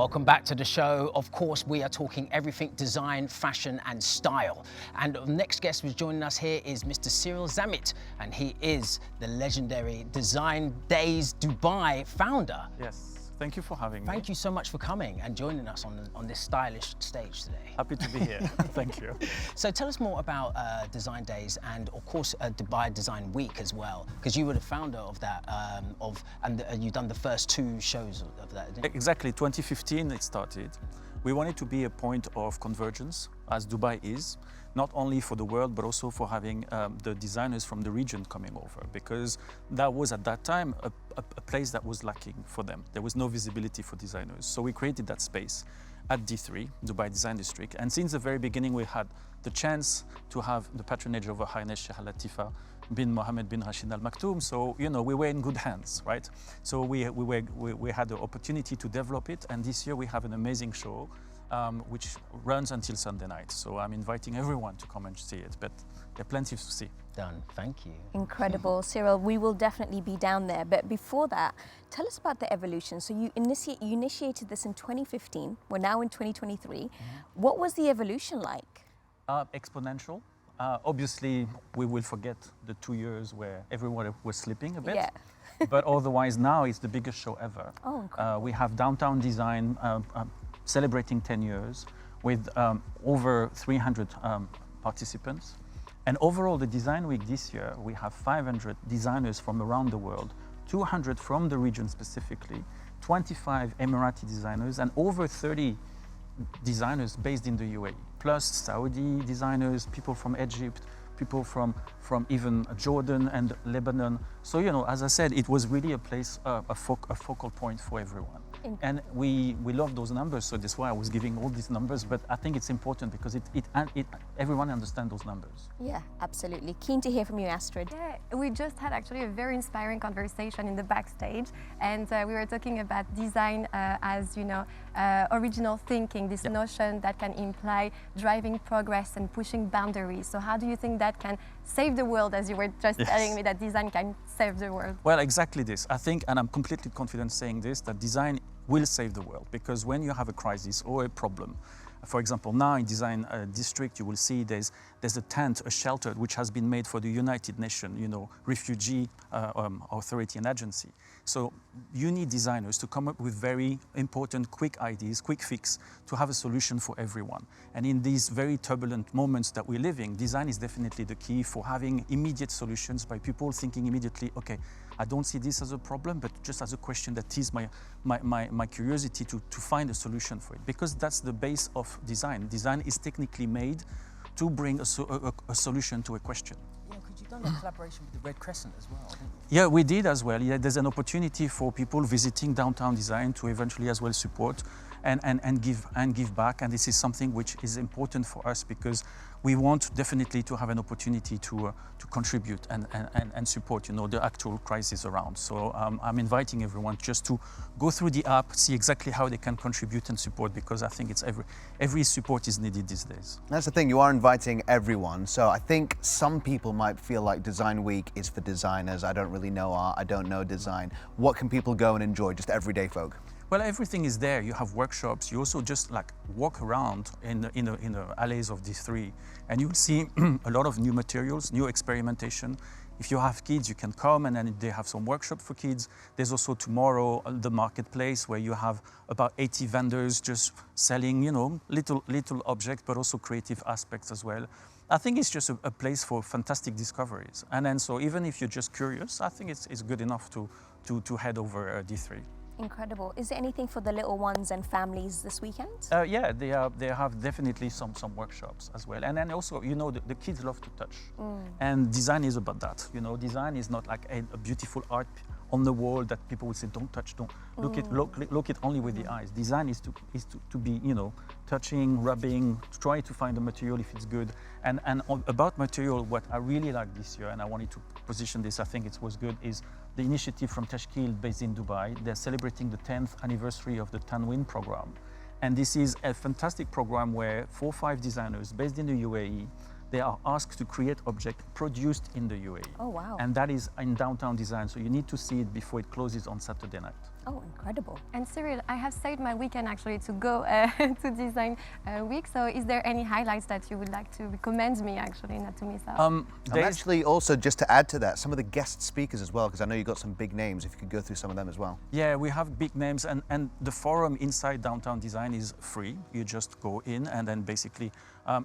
Welcome back to the show. Of course, we are talking everything design, fashion and style. And the next guest who's joining us here is Mr. Cyril Zammit, and he is the legendary Design Days Dubai founder. Yes. Thank you for having me. Thank you so much for coming and joining us on this stylish stage today. Happy to be here. Thank you. So tell us more about Design Days and of course Dubai Design Week as well, because you were the founder of that, and you've done the first two shows of that, didn't you? Exactly, 2015 it started. We wanted to be a point of convergence, as Dubai is, not only for the world, but also for having the designers from the region coming over, because that was at that time a place that was lacking for them. There was no visibility for designers. So we created that space at D3, Dubai Design District. And since the very beginning, we had the chance to have the patronage of Her Highness Sheikh Al-Latifa bin Mohammed bin Rashid Al Maktoum. So, you know, we were in good hands, right? So we had the opportunity to develop it. And this year we have an amazing show, which runs until Sunday night. So I'm inviting everyone to come and see it, but there are plenty to see. Done, thank you. Incredible. Cyril, we will definitely be down there. But before that, tell us about the evolution. So you initiated this in 2015. We're now in 2023. Mm-hmm. What was the evolution like? Exponential. Obviously, we will forget the 2 years where everyone was sleeping a bit. Yeah. But otherwise, now it's the biggest show ever. Oh, incredible. We have Downtown Design celebrating 10 years with over 300 participants. And overall, the Design Week this year, we have 500 designers from around the world, 200 from the region specifically, 25 Emirati designers, and over 30 designers based in the UAE, plus Saudi designers, people from Egypt, people from even Jordan and Lebanon. So, you know, as I said, it was really a place, a focal point for everyone. And we love those numbers, so that's why I was giving all these numbers, but I think it's important because everyone understands those numbers. Yeah, absolutely. Keen to hear from you, Astrid. Yeah, we just had actually a very inspiring conversation in the backstage, and we were talking about design as, you know, original thinking, this notion that can imply driving progress and pushing boundaries. So how do you think that can save the world, as you were just telling me that design can save the world? Well, exactly this. I think, and I'm completely confident saying this, that design will save the world, because when you have a crisis or a problem, for example, now in Design District, you will see there's a tent, a shelter, which has been made for the United Nations, you know, refugee authority and agency. So you need designers to come up with very important, quick ideas, quick fix, to have a solution for everyone. And in these very turbulent moments that we're living, design is definitely the key for having immediate solutions by people thinking immediately, okay, I don't see this as a problem, but just as a question that teased my curiosity to find a solution for it. Because that's the base of design. Design is technically made to bring a solution to a question. Yeah, because you've done a collaboration with the Red Crescent as well, haven't you? Yeah, we did as well. Yeah, there's an opportunity for people visiting Downtown Design to eventually as well support and give back. And this is something which is important for us because we want definitely to have an opportunity to contribute and support, you know, the actual crisis around. So I'm inviting everyone just to go through the app, see exactly how they can contribute and support, because I think it's every support is needed these days. That's the thing, you are inviting everyone. So I think some people might feel like Design Week is for designers. I don't really know art, I don't know design. What can people go and enjoy, just everyday folk? Well, everything is there. You have workshops. You also just like walk around in the alleys of D3, and you'll see a lot of new materials, new experimentation. If you have kids, you can come, and then they have some workshop for kids. There's also tomorrow the marketplace where you have about 80 vendors just selling, you know, little objects, but also creative aspects as well. I think it's just a place for fantastic discoveries. And then so even if you're just curious, I think it's good enough to head over D3. Incredible. Is there anything for the little ones and families this weekend? Yeah, they have definitely some workshops as well. And then also, you know, the kids love to touch. And design is about that. You know, design is not like a beautiful art on the wall that people will say, don't touch, don't look it only with the eyes. Design is to be, you know, touching, rubbing, try to find the material if it's good. And about material, what I really like this year, and I wanted to position this, I think it was good, is the initiative from Tashkil based in Dubai. They're celebrating the 10th anniversary of the Tanwin program. And this is a fantastic program where 4 or 5 designers based in the UAE, they are asked to create objects produced in the UAE. Oh, wow. And that is in Downtown Design, so you need to see it before it closes on Saturday night. Oh, incredible. And Cyril, I have saved my weekend actually to go to Design Week. So is there any highlights that you would like to recommend me actually not to miss out? I'm actually also, just to add to that, some of the guest speakers as well, because I know you've got some big names, if you could go through some of them as well. Yeah, we have big names, and the forum inside Downtown Design is free. You just go in, and then basically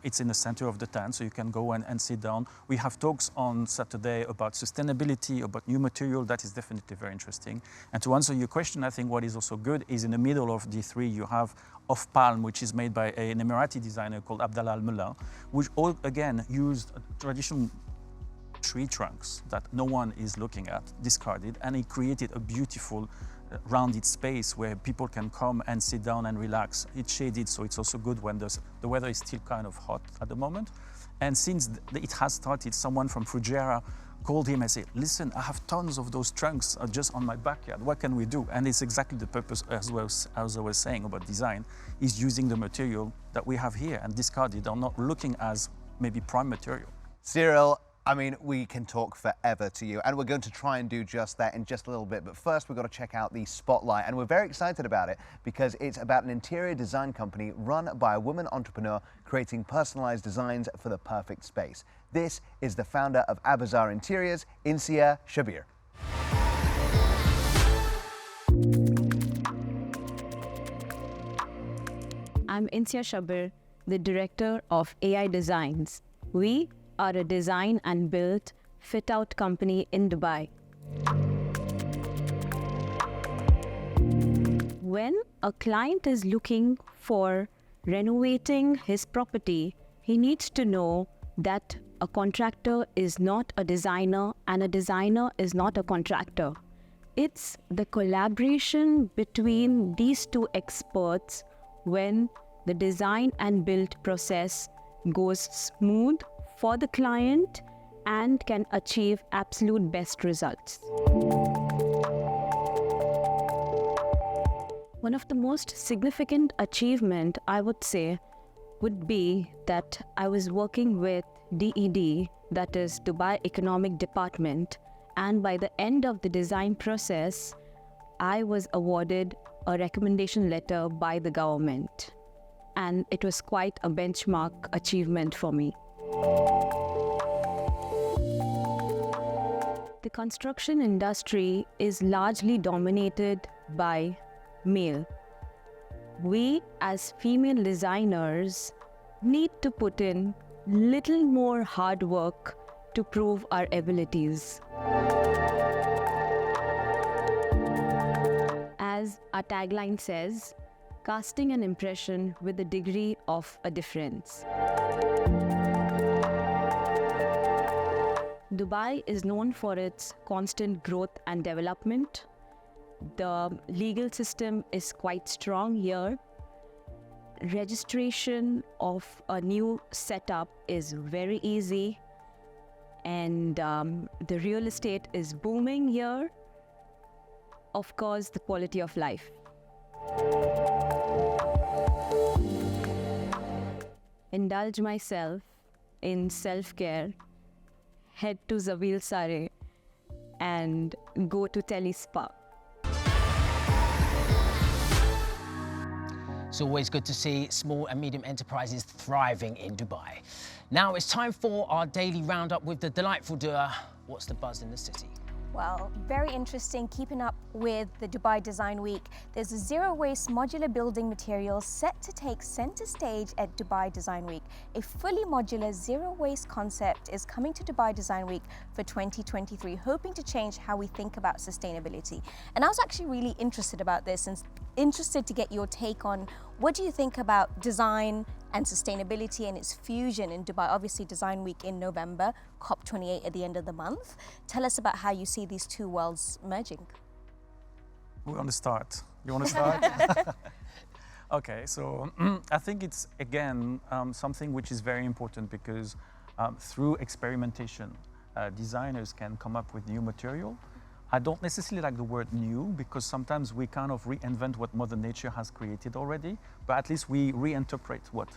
it's in the center of the tent, so you can go and sit down. We have talks on Saturday about sustainability, about new material. That is definitely very interesting. And to answer your question, I think what is also good is in the middle of D3 you have Off Palm, which is made by an Emirati designer called Abdallah Al-Mullah, which all again used traditional tree trunks that no one is looking at, discarded, and he created a beautiful rounded space where people can come and sit down and relax. It's shaded, so it's also good when the weather is still kind of hot at the moment. And since it has started, someone from Fujairah called him and said, listen, I have tons of those trunks just on my backyard. What can we do? And it's exactly the purpose, as well as I was saying about design, is using the material that we have here and discarded or not looking as maybe prime material. Cyril, I mean, we can talk forever to you, and we're going to try and do just that in just a little bit. But first, we've got to check out the spotlight, and we're very excited about it because it's about an interior design company run by a woman entrepreneur creating personalized designs for the perfect space. This is the founder of Abazar Interiors, Insia Shabir. I'm Insia Shabir, the director of AI Designs. We are a design and build fit-out company in Dubai. When a client is looking for renovating his property, he needs to know that a contractor is not a designer and a designer is not a contractor. It's the collaboration between these two experts when the design and build process goes smooth for the client and can achieve absolute best results. One of the most significant achievement, I would say, would be that I was working with DED, that is Dubai Economic Department, and by the end of the design process, I was awarded a recommendation letter by the government. And it was quite a benchmark achievement for me. The construction industry is largely dominated by male. We as female designers need to put in little more hard work to prove our abilities. As our tagline says, casting an impression with a degree of a difference. Dubai is known for its constant growth and development. The legal system is quite strong here. Registration of a new setup is very easy, and the real estate is booming here. Of course, the quality of life. Indulge myself in self-care, head to Zavil Sare and go to Telespa. It's always good to see small and medium enterprises thriving in Dubai. Now it's time for our daily roundup with the delightful duo. What's the buzz in the city? Well, very interesting, keeping up with the Dubai Design Week. There's a zero-waste modular building material set to take center stage at Dubai Design Week. A fully modular zero-waste concept is coming to Dubai Design Week for 2023, hoping to change how we think about sustainability. And I was actually really interested about this and interested to get your take on what do you think about design and sustainability and its fusion in Dubai. Obviously Design Week in November, COP28 at the end of the month. Tell us about how you see these two worlds merging. We want to start. You want to start? Okay, so I think it's again something which is very important because through experimentation, designers can come up with new material. I don't necessarily like the word new because sometimes we kind of reinvent what Mother Nature has created already, but at least we reinterpret what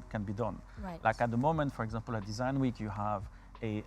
can be done. Right. Like at the moment, for example, at Design Week, you have a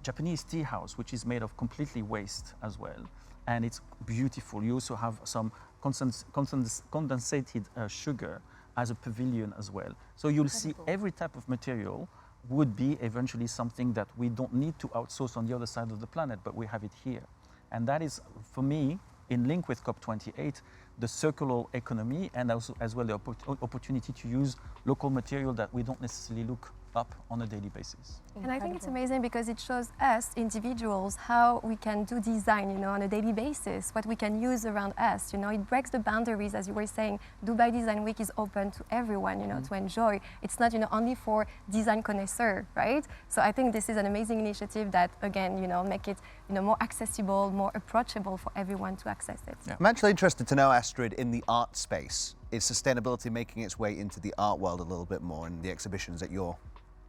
Japanese tea house, which is made of completely waste as well. and it's beautiful. You also have some condensated sugar as a pavilion as well. So you'll see every type of material would be eventually something that we don't need to outsource on the other side of the planet, but we have it here. And that is, for me, in link with COP28, the circular economy, and also as well the opportunity to use local material that we don't necessarily look up on a daily basis. And I think it's amazing because it shows us individuals how we can do design, you know, on a daily basis, what we can use around us. You know, it breaks the boundaries, as you were saying. Dubai Design Week is open to everyone, you know, to enjoy. It's not, you know, only for design connoisseur, right? So I think this is an amazing initiative that, again, you know, make it, you know, more accessible, more approachable for everyone to access it. I'm actually interested to know, Astrid, in the art space, is sustainability making its way into the art world a little bit more in the exhibitions that you're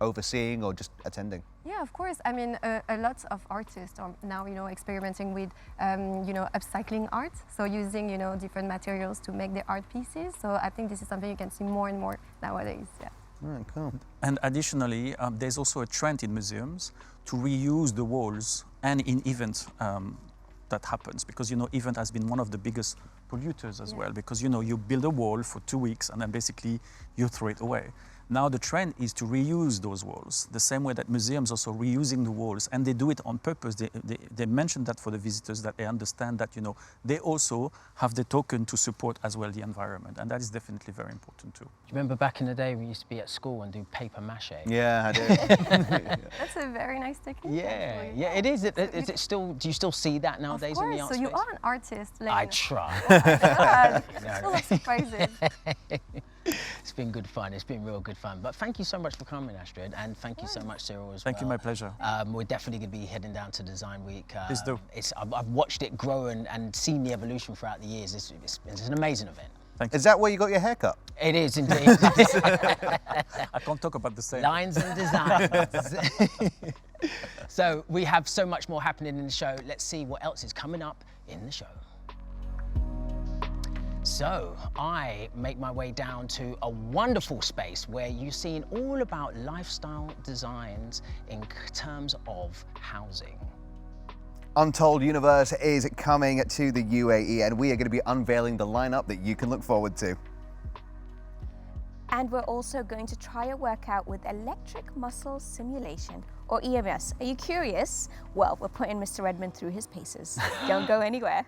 overseeing or just attending? Yeah, of course. I mean, a lot of artists are now, you know, experimenting with, you know, upcycling art. So using, you know, different materials to make their art pieces. So I think this is something you can see more and more nowadays. Yeah. All right, cool. And additionally, there's also a trend in museums to reuse the walls and in events that happens, because, you know, event has been one of the biggest polluters as well, because, you know, you build a wall for 2 weeks and then basically you throw it away. Now the trend is to reuse those walls, the same way that museums also reusing the walls, and they do it on purpose. They mention that for the visitors, that they understand that, you know, they also have the token to support as well the environment, and that is definitely very important too. Do you remember back in the day we used to be at school and do paper mache? Yeah, I do. That's a very nice technique. Yeah, actually. yeah, it is. Is it still? Do you still see that nowadays Of in the course. art So space? you are an artist, Lane. I try. God, No. full of surprises. It's been good fun. It's been real good fun. But thank you so much for coming, Astrid, and thank you so much, Cyril, as well. Thank you, my pleasure. We're definitely going to be heading down to Design Week. Please do. I've watched it grow and seen the evolution throughout the years. It's an amazing event. Thank you. Is that where you got your haircut? It is indeed. I can't talk about the same. Lines and designs. So we have so much more happening in the show. Let's see what else is coming up in the show. So I make my way down to a wonderful space where you're seeing all about lifestyle designs in terms of housing. Untold Universe is coming to the UAE, and we are going to be unveiling the lineup that you can look forward to. And we're also going to try a workout with electric muscle simulation, or EMS. Are you curious? Well, we're putting Mr. Redmond through his paces. Don't go anywhere.